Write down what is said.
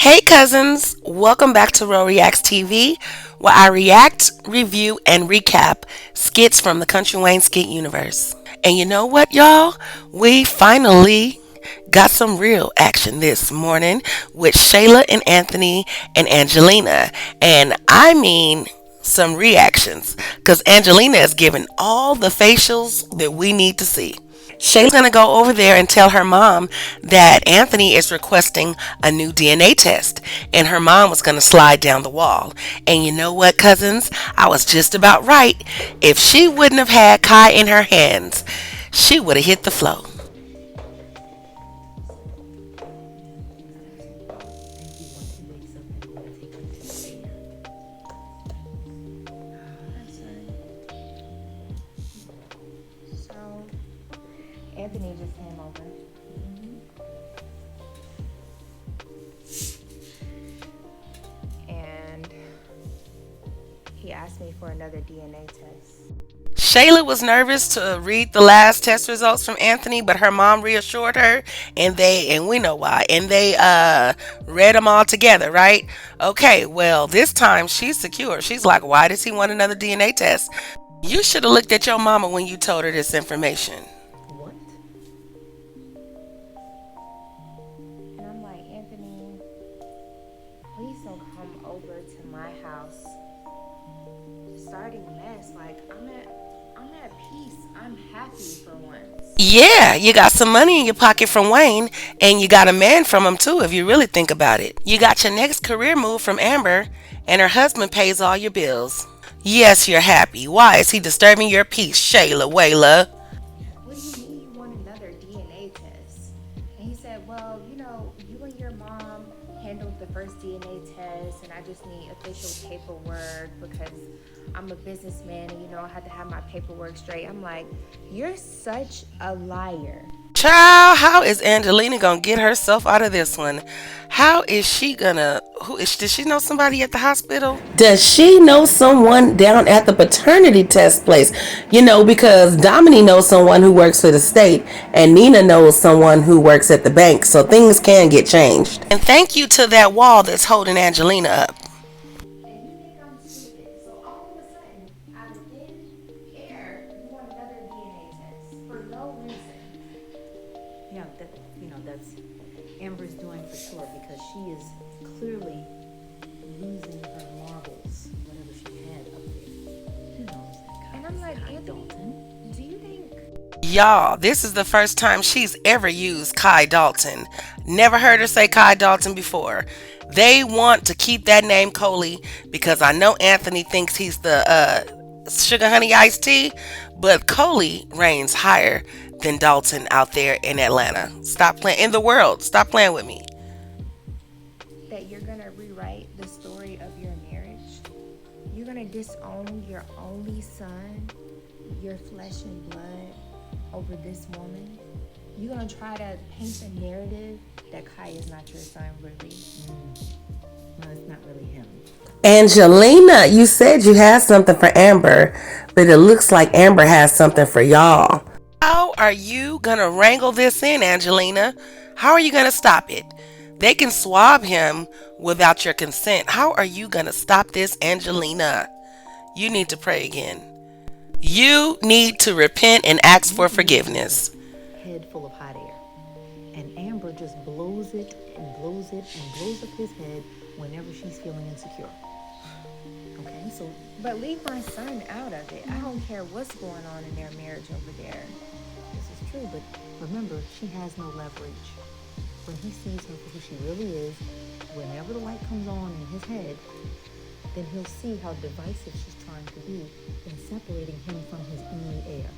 Hey cousins, welcome back to Ro Reacts TV, where I react, review, and recap skits from the Country Wayne skit universe. And you know what, y'all? We finally got some real action this morning with Shayla and Anthony and Angelina. And I mean some reactions, because Angelina is giving all the facials that we need to see. Shayla's going to go over there and tell her mom that Anthony is requesting a new DNA test, and her mom was going to slide down the wall. And you know what, cousins? I was just about right. If she wouldn't have had Kai in her hands, she would have hit the floor. So Anthony just came over. And he asked me for another DNA test. Shayla was nervous to read the last test results from Anthony, but her mom reassured her, and we know why, and they read them all together, right? Okay, well, this time she's secure. She's like, why does he want another DNA test? You should have looked at your mama when you told her this information. What? And I'm like, Anthony, please don't come over to my house starting mess. Like I'm at peace. I'm happy for once. Yeah, you got some money in your pocket from Wayne, and you got a man from him too, if you really think about it. You got your next career move from Amber, and her husband pays all your bills. Yes, you're happy. Why is he disturbing your peace, Shayla Wayla? What do you mean you want another DNA test? And he said, well, you and your mom handled the first DNA test, and I just need official paperwork because I'm a businessman and, I had to have my paperwork straight. I'm like, you're such a liar. Child, how is Angelina gonna get herself out of this one? How is she gonna? Does she know somebody at the hospital? Does she know someone down at the paternity test place? Because Dominique knows someone who works for the state, and Nina knows someone who works at the bank, so things can get changed. And thank you to that wall that's holding Angelina up. And you think I'm stupid. So all of a sudden, out of thin air, you want another DNA test for no reason. Yeah, that's Amber's doing for sure because she is clearly losing her marbles, whatever she had up there. Who knows that And guy? I'm like, Kai Anthony, Dalton. do you think Y'all, this is the first time she's ever used Kai Dalton. Never heard her say Kai Dalton before. They want to keep that name Coley because I know Anthony thinks he's the sugar honey iced tea, but Coley reigns higher than Dalton out there in Atlanta. Stop playing in the world. Stop playing with me. that you're gonna rewrite the story of your marriage? You're gonna disown your only son, your flesh and blood, over this woman? You're gonna try to paint a narrative that Kai is not your son, really? No, it's not really him. Angelina, you said you had something for Amber, but it looks like Amber has something for y'all. How are you gonna wrangle this in, Angelina? How are you gonna stop it? They can swab him without your consent. How are you gonna stop this, Angelina? You need to pray again. You need to repent and ask for forgiveness. Head full of hot air. And Amber just blows it and blows it and blows up his head whenever she's feeling insecure. Okay, so But leave my son out of it. I don't care what's going on in their marriage over there. this is true, but remember, she has no leverage. When he sees her for who she really is, whenever the light comes on in his head, then he'll see how divisive she's trying to be in separating him from his only heir.